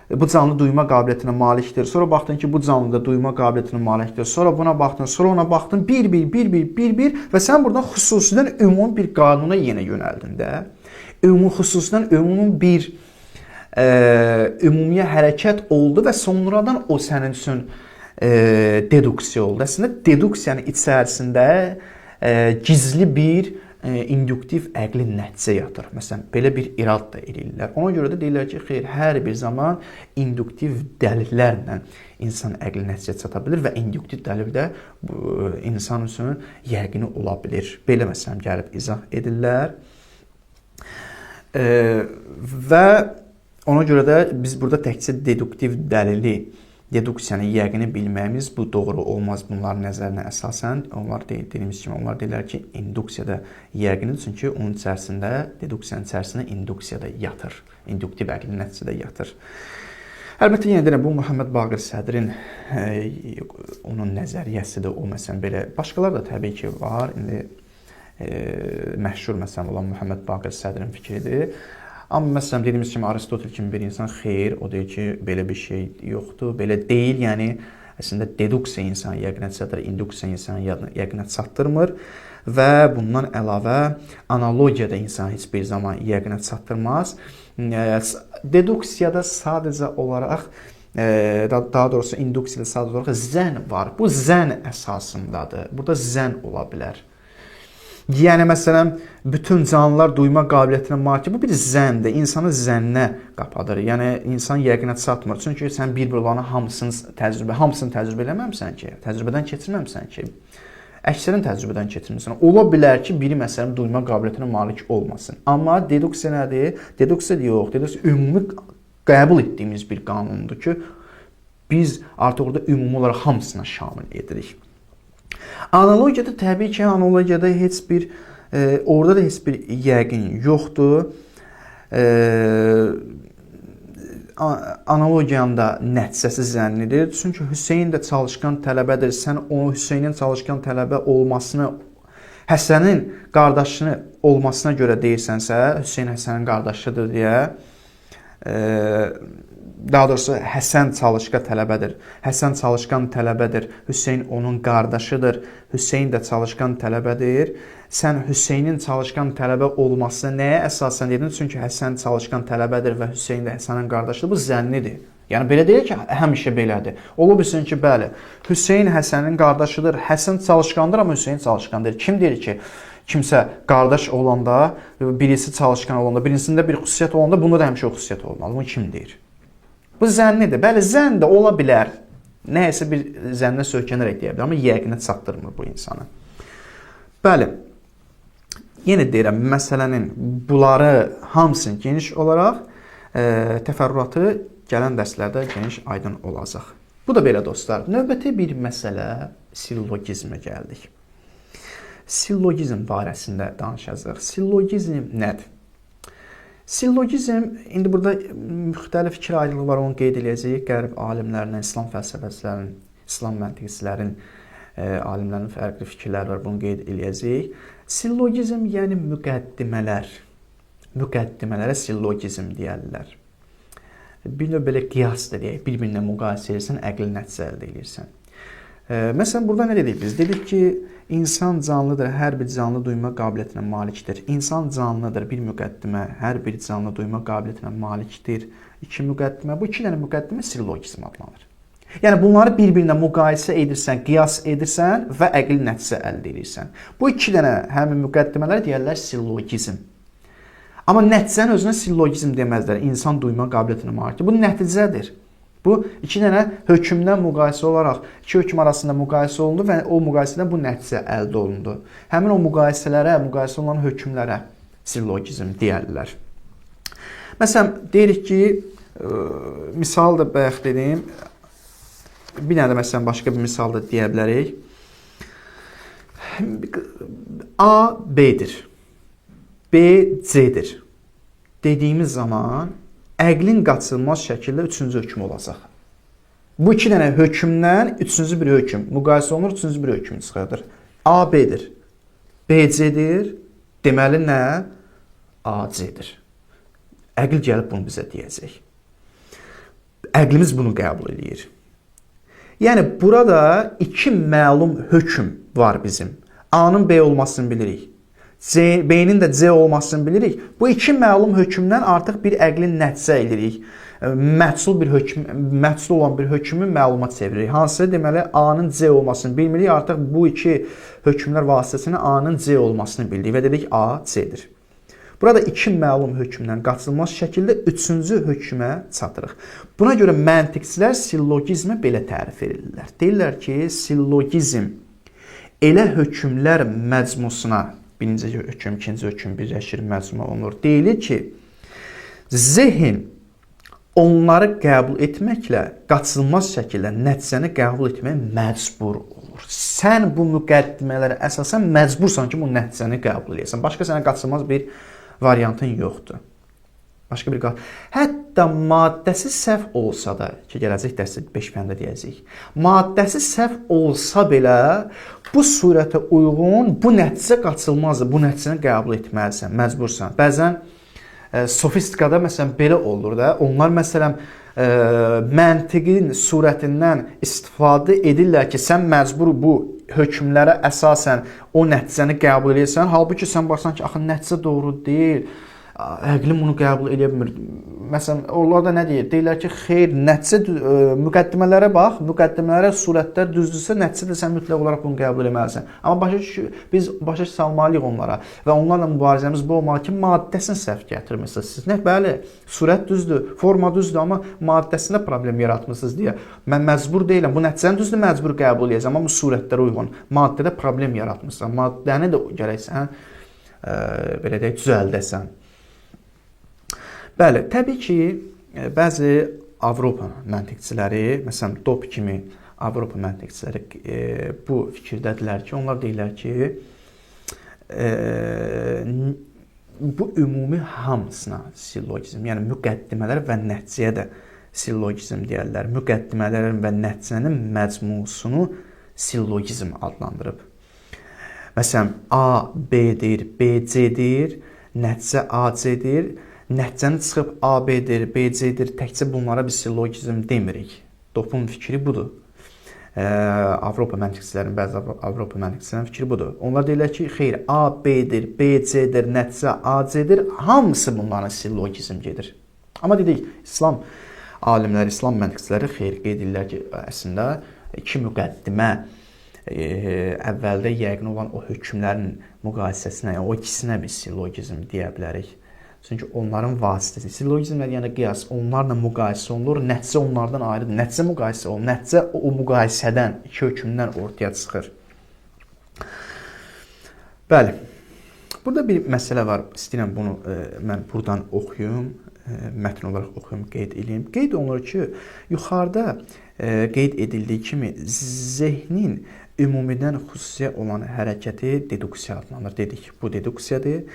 bu canlı duyma qabiliyyətinə malikdir. Sonra baxdın ki, bu canlı da duyma qabiliyyətinə malikdir. Sonra buna baxdın, sonra ona baxdın, bir və sən buradan xüsusidən ümumi bir qanuna yenə yönəldin də. Xüsusidən ümumi bir ümumiyə hərəkət oldu və sonradan o sənin üçün deduksiya oldu. Əslində, deduksiyanın içərisində gizli bir induktiv əqli nəticə yatır. Məsələn, belə bir irad da edirlər. Ona görə də deyirlər ki, xeyr, hər bir zaman induktiv dəlillərlə insan əqli nəticə çata bilir və induktiv dəlil də insan üçün yəqini ola bilir. Belə məsələn, gəlib izah edirlər. Və ona görə də biz burada təkcə deduktiv dəlili, deduksiyanı yəqini bilməyimiz bu doğru olmaz. Bunların nəzərinə əsasən, onlar dediyimiz kimi, onlar deyirlər ki, induksiyada yəqinidir. Çünki onun içərisində, deduksiyanın içərisində induksiyada yatır. İnduktiv əqli nəticədə yatır. Əlbəttə, yenə deyirəm, bu Muhammed Baqir Sədrin onun nəzəriyyəsidir. O, məsələn, belə. Başqalar da təbii ki, var. İndi məşhur, məsələn, olan Muhammed Baqir Sədrin fikridir. Amma məsələn, dediyimiz kimi, Aristotel kimi bir insan xeyr, o deyir ki, belə bir şey yoxdur, belə deyil. Yəni, əslində, deduksiya insanı yəqinə çatdırır, induksiya insanı yəqinə çatdırmır və bundan əlavə analogiyada insanı heç bir zaman yəqinə çatdırmaz. Deduksiyada sadəcə olaraq, daha doğrusu induksiyada sadəcə olaraq zənn var. Bu zənn əsasındadır. Burada zənn ola bilər. Yəni, məsələn, bütün canlılar duyma qabiliyyətinə malikdir. Bu bir zənndir. İnsanı zənnə qapadır. Yəni, insan yəqinə çatmır. Çünki sən bir-birlərini hamısını təcrübə eləməmsən ki, təcrübədən keçirməmsən ki, əksərin təcrübədən keçirmirsən. Ola bilər ki, biri, məsələn, duyma qabiliyyətinə malik olmasın. Amma deduksiya nədir? Deduksiya yox. Deduksiya ümumi qəbul etdiyimiz bir qanundur ki, biz artıq orada ümumi olaraq hamısına şamil edirik. Analogiyada təbii ki, analogiyada orada da heç bir yəqin yoxdur. Analogiyanın da nəticəsi zənnidir. Çünki Hüseyn də çalışqan tələbədir. Sən o Hüseynin çalışqan tələbə olmasını, Həsənin qardaşını olmasına görə deyirsənsə, Hüseyn Həsənin qardaşıdır deyə, daha doğrusu Həsən çalışqan tələbədir. Həsən çalışqan tələbədir. Hüseyn onun qardaşıdır. Hüseyn də çalışqan tələbədir. Sən Hüseynin çalışqan tələbə olmasına nəyə əsasən dedin? Çünki Həsən çalışqan tələbədir və Hüseyn də Həsənin qardaşıdır. Bu zənnidir. Yəni, belə deyil ki, həmişə belədir. Ola bilsin ki, bəli, Hüseyn Həsənin qardaşıdır. Həsən çalışqandır, amma Hüseyn çalışqandır. Kim deyir ki, Kimsə qardaş olanda, birisi çalışqan olanda, birisində bir xüsusiyyət olanda, bunda da həmişə o xüsusiyyət olmalı. Bunu kim deyir? Bu zənnidir. Bəli, zənn də ola bilər. Nəyəsə bir zənnə söykənərək deyə bilər, amma yəqinə çatdırmır bu insanı. Bəli, yenə deyirəm, məsələnin bunları hamısını geniş olaraq təfərrüatı gələn dərslərdə geniş aydın olacaq. Bu da belə dostlar. Növbəti bir məsələ sillogizmə gəldik. Sillogizm barəsində danışacaq. Sillogizm nədir? Sillogizm, indi burada müxtəlif fikir ayrılığı var, onu qeyd edəcəyik. Qərb alimlərinin, İslam fəlsəfəçilərinin, İslam məntiqçilərin, alimlərin fərqli fikirləri var, bunu qeyd edəcəyik. Sillogizm, yəni müqəddimələr. Müqəddimələrə sillogizm deyərlər. Bir növ belə qiyasdır deyək, bir-birinə müqayisə edirsən, əqli nəticə əldə edirsən. Məsələn, burada nə dedik biz? Dedik ki, insan canlıdır, hər bir canlı duyma qabiliyyətinə malikdir. İnsan canlıdır, bir müqəddimə, hər bir canlı duyma qabiliyyətinə malikdir. İki müqəddimə, bu iki dənə müqəddimə sillogizm adlanır. Yəni, bunları bir-birinə müqayisə edirsən, qiyas edirsən və əqli nəticə əldə edirsən. Bu iki dənə həmin müqəddimələr deyərlər sillogizm. Amma nəticənin özünə sillogizm deməzlər, insan duyma qabiliyyətinə malikdir. Bu nəticədir. Bu, iki dənə hökmdən müqayisə olaraq, iki hökm arasında müqayisə olundu və o müqayisədən bu nəticə əldə olundu. Həmin o müqayisələrə, müqayisə olunan hökmlərə sillogizm deyərlər. Məsələn, deyirik ki, misal da bayaq dedim, bir dənə də məsələn, başqa bir misal da deyə bilərik. A, B-dir. B, C-dir. Dediyimiz zaman əqlin qaçılmaz şəkildə üçüncü hökm olacaq. Bu iki dənə hökmdən üçüncü bir hökm müqayisə olunur, üçüncü bir hökm çıxardır. A, B-dir. B, C-dir. Deməli nə? A, C-dir. Əql gəlib bunu bizə deyəcək. Əqlimiz bunu qəbul edir. Yəni, burada iki məlum hökm var bizim. A-nın B olmasını bilirik. B-nin də C olmasını bilirik. Bu iki məlum hökmdən artıq bir əqli nəticə edirik. Məhsul olan bir hökmü məluma çeviririk. Hansı deməli A-nın C olmasını bilmirik. Artıq bu iki hökmlər vasitəsilə A-nın C olmasını bildik və dedik A, C-dir. Burada iki məlum hökmdən qaçılmaz şəkildə üçüncü hökmə çatırıq. Buna görə məntiqçilər sillogizmi belə tərif edirlər. Deyirlər ki, sillogizm elə hökmlər məcmusuna, birinci hökm, ikinci hökm birləşir, məcmua olunur. Deyilir ki, zehin onları qəbul etməklə qaçılmaz şəkildə nəticəni qəbul etməyə məcbur olur. Sən bu müqəddimələrə əsasən məcbursan ki, bu nəticəni qəbul edəsən. Başqa sənə qaçılmaz bir variantın yoxdur. Başqa bir hətta maddəsi səhv olsa da, ki, gələcək dərsdə 5 fəndə deyəcəyik, maddəsi səhv olsa belə bu surətə uyğun bu nəticə qaçılmazdır. Bu nəticəni qəbul etməlisən, məcbursan. Bəzən sofistikada məsələn belə olur da, onlar məsələn məntiqin surətindən istifadə edirlər ki, sən məcbur bu hökmlərə əsasən o nəticəni qəbul edirsən. Halbuki sən baxsan ki, axı nəticə doğru deyil. Əqlim bunu qəbul edə bilmir. Məsələn, onlar da nə deyir? Deyirlər ki, xeyr, nəticə müqəddimələrə bax, müqəddimələrə surətlər düzdürsə, nəticə də sən mütləq olaraq bunu qəbul etməlisən. Amma biz başa salmalıyıq onlara və onlarla mübarizəmiz bu olmalı ki, maddəsini səhv gətirmişsiniz. Siz nə? Bəli, surət düzdür, forma düzdür, amma maddəsində problem yaratmışsınız deyə. Mən məcbur deyiləm, bu nəticəni düzdür, məcbur qəbul edəcəm, amma bu surətlərə uyğun. Maddədə problem yaratmışsan, maddəni də gərəksən, belə deyək, düzəldəsən. Bəli, təbii ki, bəzi Avropa məntiqçiləri, məsələn, Dobb kimi Avropa məntiqçiləri bu fikirdədirlər ki, onlar deyirlər ki, bu ümumi hamısına sillogizm, yəni müqəddimələr və nəticəyə də sillogizm deyərlər. Müqəddimələrin və nəticənin məcmusunu sillogizm adlandırıb. Məsələn, A, B-dir, B, C-dir, nəticə A, C-dir. Nəticəni çıxıb A-B-dir, B-C-dir, təkcə bunlara biz sillogizm demirik. Dobbun fikri budur. Avropa məntiqçilərinin, bəzi Avropa məntiqçilərinin fikri budur. Onlar deyirlər ki, xeyr, A-B-dir, B-C-dir, nəticə A-C-dir, hamısı bunların sillogizm gedir. Amma dedik, İslam alimləri, İslam məntiqçiləri xeyr qeyd edirlər ki, əslində iki müqəddimə əvvəldə yəqin olan o hökmlərin müqayisəsinə, yəni o ikisinə biz sillogizm deyə bilərik. Çünki onların vasitəsi, sillogizmlə yəni qiyas, onlarla müqayisə olunur, nəticə onlardan ayrıdır. Nəticə müqayisə olunur, nəticə o müqayisədən, iki hökmdən ortaya çıxır. Bəli, burada bir məsələ var, istəyirəm bunu mən buradan oxuyum, mətn olaraq oxuyum, qeyd edeyim. Qeyd olunur ki, yuxarıda qeyd edildiyi kimi zehnin ümumidən xüsusiyə olan hərəkəti deduksiya adlanır. Dedik, bu deduksiyadır.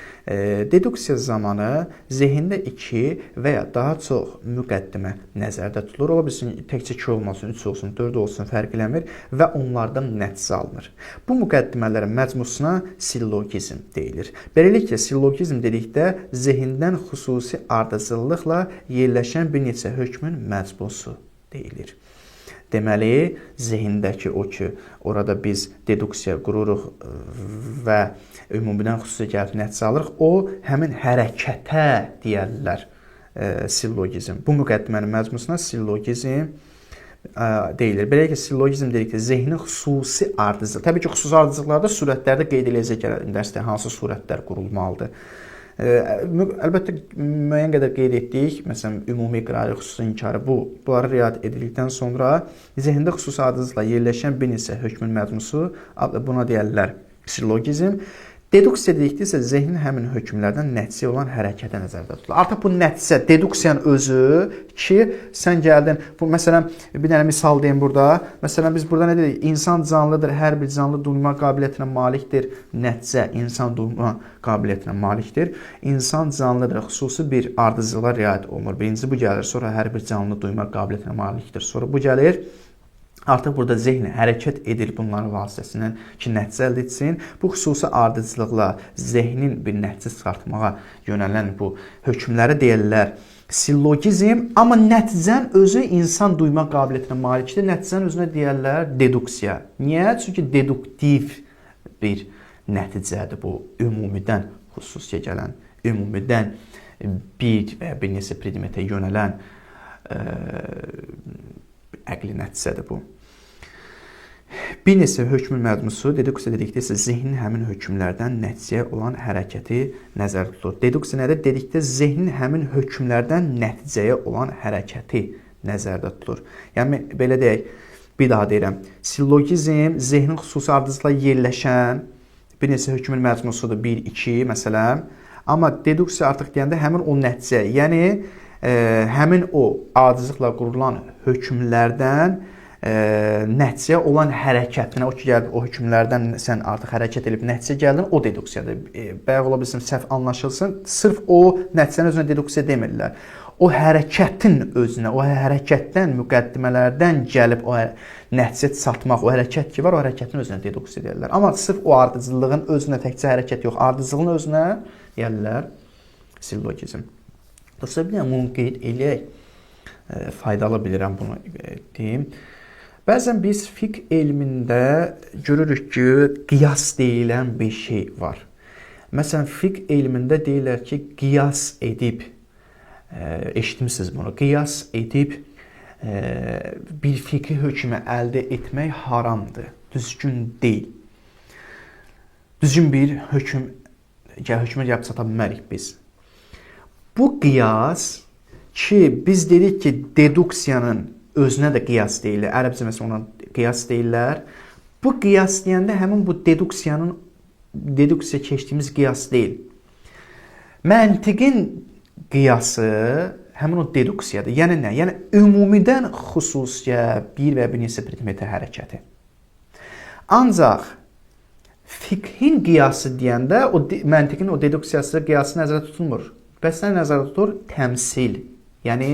Deduksiya zamanı zehində 2 və ya daha çox müqəddimə nəzərdə tutulur. Ola bilsin, təkcə 2 olmasın, 3 olsun, 4 olsun, fərq eləmir və onlardan nəticə alınır. Bu müqəddimələrin məcmusuna sillogizm deyilir. Beləliklə, sillogizm dedikdə zehindən xüsusi ardıcıllıqla yerləşən bir neçə hökmün məcmusu deyilir. Deməli, zehindəki o ki, orada biz deduksiya qururuq və ümumidən xüsusi gəlib nəticə alırıq, o həmin hərəkətə deyərlər sillogizm. Bu müqəddimənin məcmusuna sillogizm deyilir. Beləliklə, sillogizm dedikdə zehnin xüsusi ardıcılıq. Təbii ki, xüsusi ardıcılıqlarda surətlərdə qeyd ediləcək dərsdə hansı surətlər qurulmalıdır. Əlbəttə, müəyyən qədər qeyd etdik, məsələn, ümumi iqrarı, xüsusi inkarı, bunları riayət edildikdən sonra zehində xüsusi ardıcılıqla yerləşən bir neçə hökmün məcmusu, buna deyərlər sillogizm. Deduksiya dedikdə isə zehnin həmin hökmlərdən nəticə olan hərəkətə nəzərdə tutulur. Artıq bu nəticə, deduksiyanın özü ki, sən gəldin, bu məsələn, bir dənə misal deyim burada. Məsələn, biz burada nə dedik? İnsan canlıdır, hər bir canlı duyma qabiliyyətinə malikdir. Nəticə, insan duyma qabiliyyətinə malikdir. İnsan canlıdır, xüsusi bir ardıcılığa riayət olunur. Birinci bu gəlir, sonra hər bir canlı duyma qabiliyyətinə malikdir. Sonra bu gəlir. Artıq burada zehn hərəkət edir bunların vasitəsindən ki, nəticə əldə etsin. Bu xüsusi ardıcılıqla zehnin bir nəticə çıxartmağa yönələn bu hökmləri deyirlər sillogizm, amma nəticənin özü insan duyma qabiliyyətinə malikdir. Nəticənin özünə deyirlər deduksiya. Niyə? Çünki deduktiv bir nəticədir bu, ümumidən xüsusiyə gələn, ümumidən bir və ya bir neçə predmetə yönələn əqli nəticədir bu. Bir neçə hökmün məcmusu, deduksiya dedikdə isə zehnin həmin hökmlərdən nəticəyə olan hərəkəti nəzərdə tutulur. Deduksiya nədir? Dedikdə zehnin həmin hökmlərdən nəticəyə olan hərəkəti nəzərdə tutulur. Yəni, belə deyək, bir daha deyirəm, sillogizm zehnin xüsusi ardıcılıqla yerləşən bir neçə hökmün məcmusudur, 1, 2 məsələn. Amma deduksiya artıq deyəndə həmin o nəticə, yəni həmin o ardıcılıqla qurulan hökmlərdən nəticəyə olan hərəkətinə, o ki, gəlib o hökmlərdən sən artıq hərəkət edib nəticə gəldin, o deduksiyadır. Bayaq ola bilsin, səhv anlaşılsın, sırf o nəticənin özünə deduksiya demirlər. O hərəkətin özünə, o hərəkətdən, müqəddimələrdən gəlib o nəticə çatmaq, o hərəkət ki var, o hərəkətin özünə deduksiya deyirlər. Amma sırf o ardıcılığın özünə təkcə hərəkət yox, ardıcılığın özünə deyirlər sillogizm. Dostlar, bir bunu qeyd eləyək, faydalı bilirəm bunu deyim. Bəzən biz fiqh elmində görürük ki, qiyas deyilən bir şey var. Məsələn, fiqh elmində deyirlər ki, qiyas edib, eşitmişsiniz bunu, qiyas edib bir fiqhi hökmü əldə etmək haramdır, düzgün deyil. Düzgün bir hökmə gəlib çata bilmərik biz. Bu qiyas ki, biz dedik ki, deduksiyanın özünə də qiyas deyilir. Ərəbcə məsələn ona qiyas deyirlər. Bu qiyas deyəndə həmin bu deduksiya keçdiyimiz qiyas deyil. Məntiqin qiyası həmin o deduksiyadır. Yəni nə? Yəni ümumidən xüsusiyə bir və bir neçə predmetə hərəkəti. Ancaq fiqhin qiyası deyəndə o məntiqin o deduksiyası qiyası nəzərdə tutulmur. Bəs nə nəzərdə tutulur? Təmsil. Yəni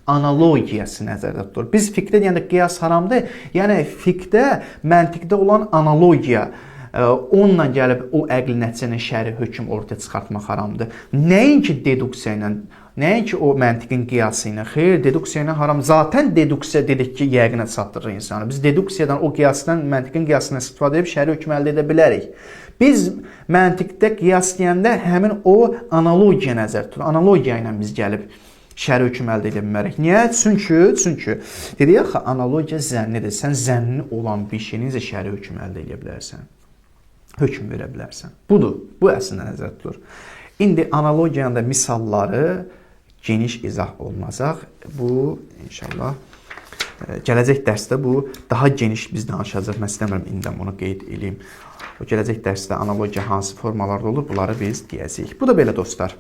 analogiyası nəzərdə tutulur. Biz fiqhdə deyəndə qiyas haramdır. Yəni fiqhdə məntiqdə olan analogiya, onunla gəlib o əqli nəticənin şəri hökm ortaya çıxartmaq haramdır. Nəinki deduksiya ilə, nəinki o məntiqin qiyası ilə. Xeyr, deduksiya ilə haram. Zaten deduksiya dedik ki, yəqinə çatdırır insanı. Biz deduksiyadan, o qiyasdan, məntiqin qiyasından istifadə edib şəri hökm əldə edə bilərik. Biz məntiqdə qiyas deyəndə həmin o analogiya nəzərdə tutulur. Analogiya ilə biz gəlib şəri hökm əldə edə bilmərik. Niyə? Çünki dedik axı analogiya zənnidir. Sən zənni olan bir şeyin necə şəri hökm əldə edə bilərsən? Hökm verə bilərsən. Budur. Bu əslində nəzərdə tutulur. İndi analogiyanın da misalları geniş izah olunacaq. Bu inşallah gələcək dərsdə bu daha geniş biz danışacağıq. Mən istəmirəm indi bunu qeyd edeyim. O gələcək dərsdə analogiya hansı formalarda olur, bunları biz deyəcəyik. Bu da belə dostlar.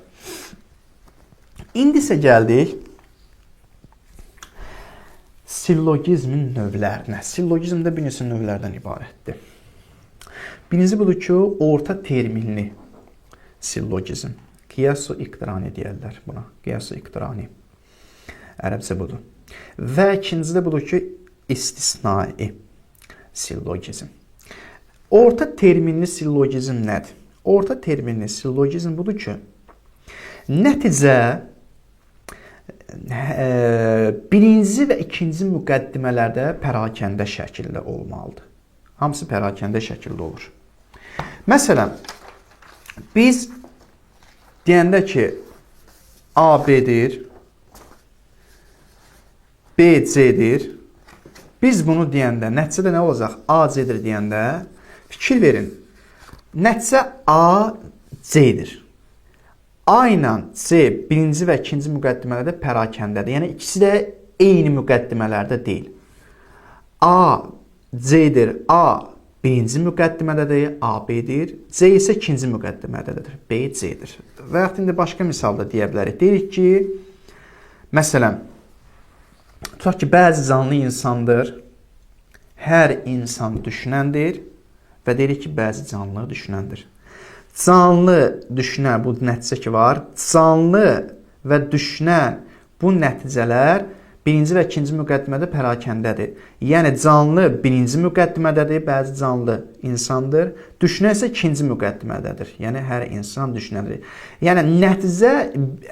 İndi isə gəldik sillogizmin növlərinə. Sillogizm də bir neçə növlərdən ibarətdir. Birincisi budur ki, orta terminli sillogizm. Qiyas-ı iqtirani deyərlər buna. Qiyas-ı iqtirani. Ərəbcə budur. Və ikincisi də budur ki, istisnai sillogizm. Orta terminli sillogizm nədir? Orta terminli sillogizm budur ki, nəticə birinci və ikinci müqəddimələrdə pərakəndə şəkildə olmalıdır. Hamısı pərakəndə şəkildə olur. Məsələn, biz deyəndə ki, A B-dir, B C-dir. Biz bunu deyəndə, nəticədə nə olacaq? A C-dir deyəndə, fikir verin. Nəticə A C-dir. A ilə C birinci və ikinci müqəddimələrdə pərakəndədir. Yəni, ikisi də eyni müqəddimələrdə deyil. A C-dir, A birinci müqəddimədədir, A B-dir. C isə ikinci müqəddimədədir, B C-dir. Və yaxud indi başqa misalda deyə bilərik. Deyirik ki, məsələn, tutaq ki, bəzi canlı insandır, hər insan düşünəndir və deyirik ki, bəzi canlı düşünəndir. Canlı düşünən bu nəticə ki var, canlı və düşünən bu nəticələr birinci və ikinci müqəddimədə pərakəndədir. Yəni, canlı birinci müqəddimədədir, bəzi canlı insandır. Düşünən isə ikinci müqəddimədədir. Yəni, hər insan düşünəndir. Yəni, nəticə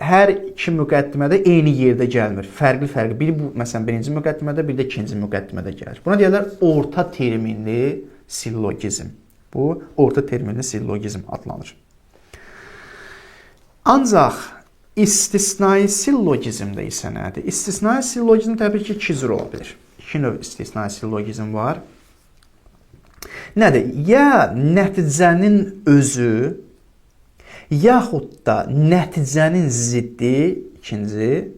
hər iki müqəddimədə eyni yerdə gəlmir. Fərqli. Biri, məsələn, birinci müqəddimədə, biri də ikinci müqəddimədə gəlir. Buna deyirlər orta terminli sillogizm. Bu, orta terminli sillogizm adlanır. Ancaq istisnai sillogizmdə isə nədir? İstisnai sillogizm təbii ki, iki cür ola bilir. İki növ istisnai sillogizm var. Nədir? Ya nəticənin özü, yaxud da nəticənin ziddi, ikinci,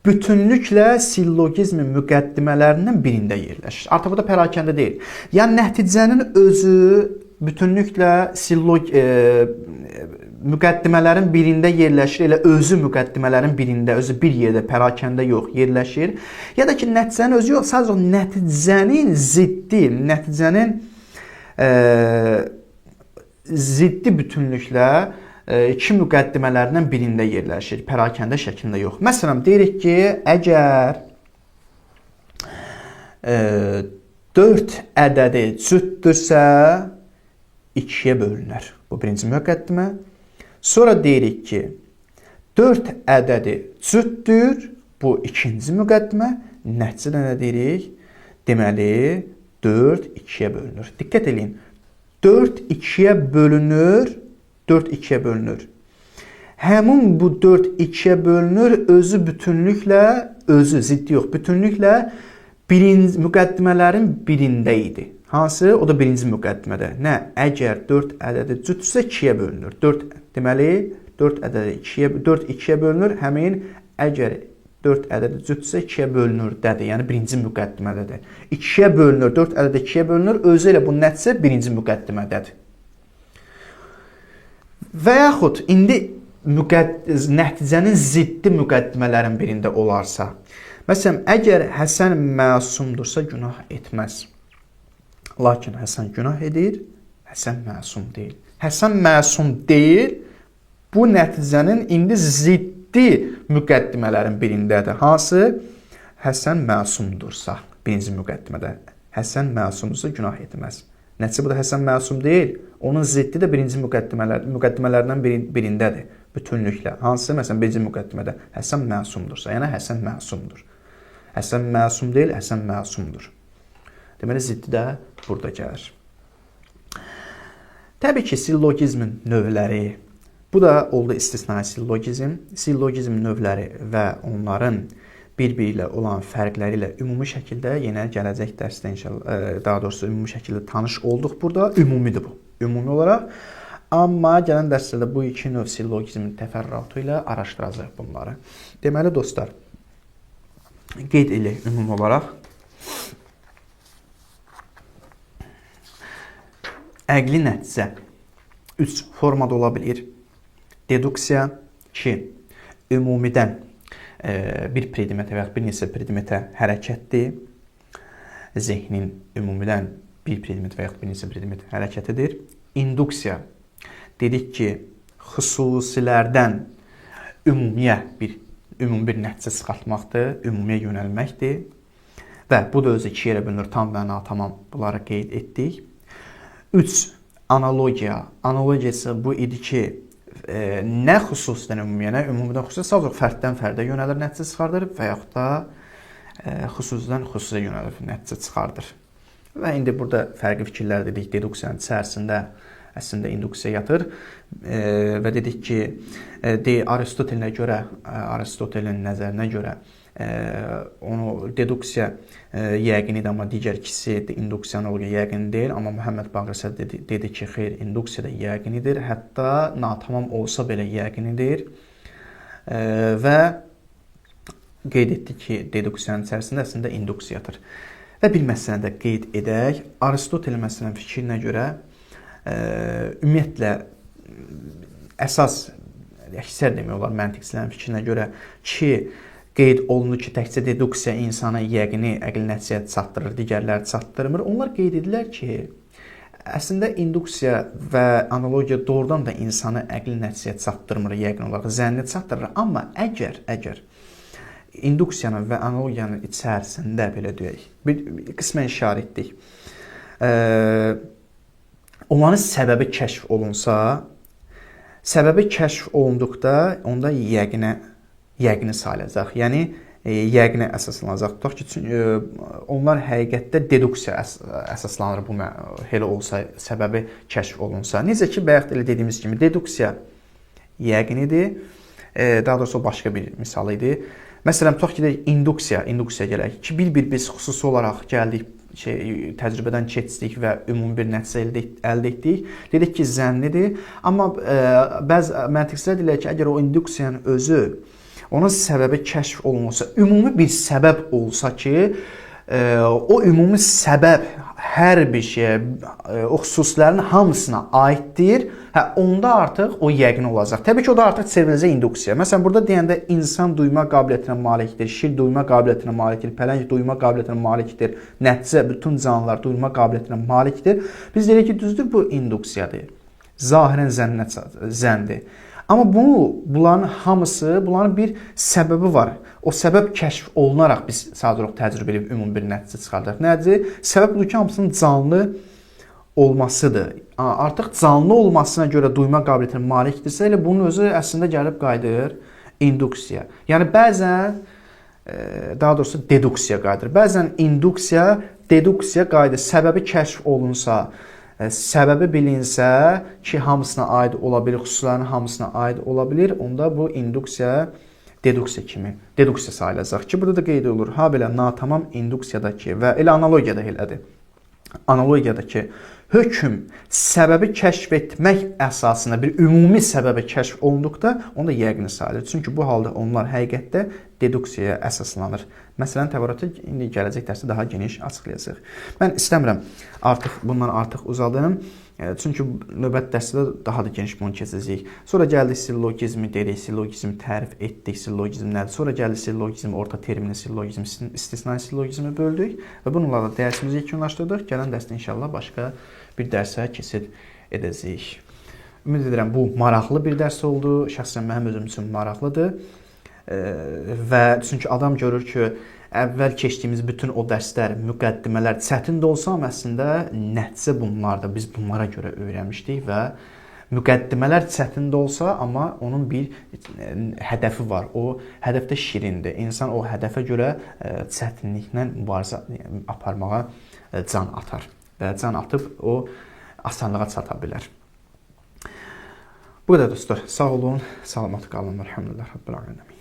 bütünlüklə sillogizmin müqəddimələrindən birində yerləşir. Artıq bu da pərakəndə deyil. Ya nəticənin özü bütünlüklə müqəddimələrin birində yerləşir, elə özü müqəddimələrin birində, özü bir yerdə, pərakəndə yox, yerləşir. Ya da ki, nəticənin özü yox, sadəcə o nəticənin ziddi, nəticənin ziddi bütünlüklə iki müqəddimələrindən birində yerləşir, pərakəndə şəklində yox. Məsələn, deyirik ki, əgər 4 ədədi cütdürsə, 2-yə bölünər. Bu birinci müqəddimə. Sonra deyirik ki, 4 ədədi cütdür, bu ikinci müqəddimə. Nəticədə nə deyirik? Deməli, 4 2-yə bölünür. Diqqət edin, 4 2-yə bölünür, 4 2-yə bölünür. Həmin bu 4 2-yə bölünür, özü bütünlüklə, özü ziddi yox, bütünlüklə müqəddimələrin birində idi. Hansı? O da birinci müqəddimədə. Nə? Əgər 4 ədədi cütdürsə 2-yə bölünür. Deməli, 4 ədədi 2-yə bölünür. Həmin əgər 4 ədədi cütdürsə 2-yə bölünür dədir. Yəni, birinci müqəddimədədir. 2-yə bölünür, 4 ədədi 2-yə bölünür. Özü ilə bu nəticə birinci müqəddimədədir. Və yaxud, indi nəticənin ziddi müqəddimələrin birində olarsa, məsələn, əgər Həsən məsumdursa günah etməz. Lakin Həsən günah edir, Həsən məsum deyil. Həsən məsum deyil, bu nəticənin indi ziddi müqəddimələrin birindədir. Hansı? Həsən məsumdursa, birinci müqəddimədə. Həsən məsumdursa günah etməz. Nəticə bu da Həsən məsum deyil, onun ziddi də birinci müqəddimələrindən birindədir. Bütünlüklə. Hansı? Məsələn, birinci müqəddimədə Həsən məsumdursa, yəni Həsən məsumdur. Həsən məsum deyil, Həsən məsumdur. Deməli, ziddi də burada gəlir. Təbii ki, sillogizmin növləri Bu da oldu istisnai sillogizm. Sillogizm növləri və onların bir-biri ilə olan fərqləri ilə ümumi şəkildə yenə gələcək dərsdə inşallah, daha doğrusu ümumi şəkildə tanış olduq burada. Ümumidir bu. Ümumi olaraq. Amma gələn dərslərdə bu iki növ sillogizmin təfərrüatı ilə araşdıracağıq bunları. Deməli dostlar, qeyd edək ümumi olaraq. Əqli nəticə 3 formada ola bilir. Deduksiya 2. Ümumidən bir predmetə və ya bir neçə predmetə hərəkətdir. Zehnin ümumidən bir predmet və ya bir neçə predmet hərəkətidir. İnduksiya dedik ki, xüsusilərdən ümumi bir nəticə çıxartmaqdır, ümumiyə yönəlməkdir. Və bu da özü iki yerə bölünür, tam və natamam, bunları qeyd etdik. 3. Analogiya. Analogiya isə bu idi ki, nə xüsusidən ümumiyə, nə ümumidən xüsusiyə, sadəcə fərddən fərdə yönəlir, nəticə çıxardır və yaxud da xüsusidən xüsusiyə yönəlir, nəticə çıxardır. Və indi burada fərqli fikirlər dedik, deduksiyanın içərisində əslində induksiya yatır və dedik ki, Aristotelinə görə, Aristotelin nəzərinə görə onu deduksiya yəqinidir, amma digər ikisi induksiya analogiya yəqin deyil. Amma Muhammed Baqir dedi ki, xeyr, induksiya da yəqinidir, hətta natamam olsa belə yəqinidir və qeyd etdi ki, deduksiyanın içərisində əslində induksiya yatır. Və bir məsələni də qeyd edək. Aristotelin məsələn fikrinə görə ümumiyyətlə əsas əksər demək olar məntiqçilərin fikrinə görə ki, qeyd olunur ki, təkcə deduksiya insana yəqini əqli nəticəyə çatdırır, digərləri çatdırmır. Onlar qeyd edirlər ki, əslində induksiya və analogiya doğrudan da insanı əqli nəticəyə çatdırmır, yəqin olaraq zənni çatdırır. Amma əgər induksiyanın və analogiyanın içərisində belə deyək, bir qismən işarə etdik, onların səbəbi kəşf olunsa, səbəbi kəşf olunduqda onda yəqini sayılacaq. Yəni, yəqinə əsaslanacaq. Tutaq ki, onlar həqiqətdə deduksiya əsaslanır bu elə olsa, səbəbi kəşf olunsa. Necə ki, bayaq elə dediyimiz kimi, deduksiya yəqinidir. Daha doğrusu başqa bir misal idi. Məsələn, tutaq ki, induksiya gələk ki, bir biz xüsusi olaraq gəldik, təcrübədən keçdik və ümumi bir nəticə əldə etdik. Dedik ki, zənnidir. Amma bəzi məntiqçilər deyirlər ki, əgər o induksiyanın özü, onun səbəbi kəşf olunsa, ümumi bir səbəb olsa ki, o ümumi səbəb hər bir şeyə, o xüsusilərin hamısına aiddir, onda artıq o yəqin olacaq. Təbii ki, o da artıq çevriləcək induksiya. Məsələn, burada deyəndə insan duyma qabiliyyətinə malikdir, şir duyma qabiliyyətinə malikdir, pələng duyma qabiliyyətinə malikdir, nəticə, bütün canlılar duyma qabiliyyətinə malikdir. Biz deyirik ki, düzdür, bu induksiyadır. Zahirən zəndir. Amma bunların hamısı, bunların bir səbəbi var. O səbəb kəşf olunaraq biz sadəcə təcrübə edib ümumi bir nəticə çıxardıq. Nədir? Səbəb budur ki, hamısının canlı olmasıdır. Artıq canlı olmasına görə duyma qabiliyyətinə malikdirsə, elə bunun özü əslində gəlib qayıdır induksiya. Yəni, bəzən, daha doğrusu deduksiya qayıdır. Bəzən induksiya, deduksiya qayıdır. Səbəbi kəşf olunsa, səbəbi bilinsə ki, hamısına aid ola bilir, xüsusilərin hamısına aid ola bilir, onda bu induksiya, deduksiya kimi, deduksiya sayılacaq ki, burada da qeyd olur, ha belə natamam induksiyadakı və elə analogiyada elədir. Analogiyadakı hökm səbəbi kəşf etmək əsasında bir ümumi səbəbi kəşf olunduqda onda yəqini sayılır. Çünki bu halda onlar həqiqətdə deduksiyaya əsaslanır. Məsələn, təvəratı indi gələcək dərsdə daha geniş açıqlayacaq. Mən istəmirəm bundan artıq uzadım. Çünki növbəti dərsdə daha da geniş bunu keçəcəyik. Sonra gəldik sillogizmi dedik, sillogizmi tərif etdik, sillogizm nədir? Sonra gəldik sillogizm, orta termini sillogizm, istisnai sillogizmi böldük və bununla da dərsimizi yekunlaşdırdıq. Gələn dərsdə inşallah başqa bir dərsə keçid edəcəyik. Ümid edirəm, bu maraqlı bir dərs oldu. Şəxsən mənim özüm üçün maraqlıdır. Və çünki adam görür ki, əvvəl keçdiyimiz bütün o dərslər, müqəddimələr çətin də olsa, əslində nəticə bunlardır. Biz bunlara görə öyrənmişdik və müqəddimələr çətin də olsa, amma onun bir hədəfi var. O hədəf də şirindir. İnsan o hədəfə görə çətinliklə mübarizə aparmağa can atar və can atıb o asanlığa çata bilər. Bu qədər dostlar. Sağ olun, salamat qalın. Elhamdülillah Rabbil alamin.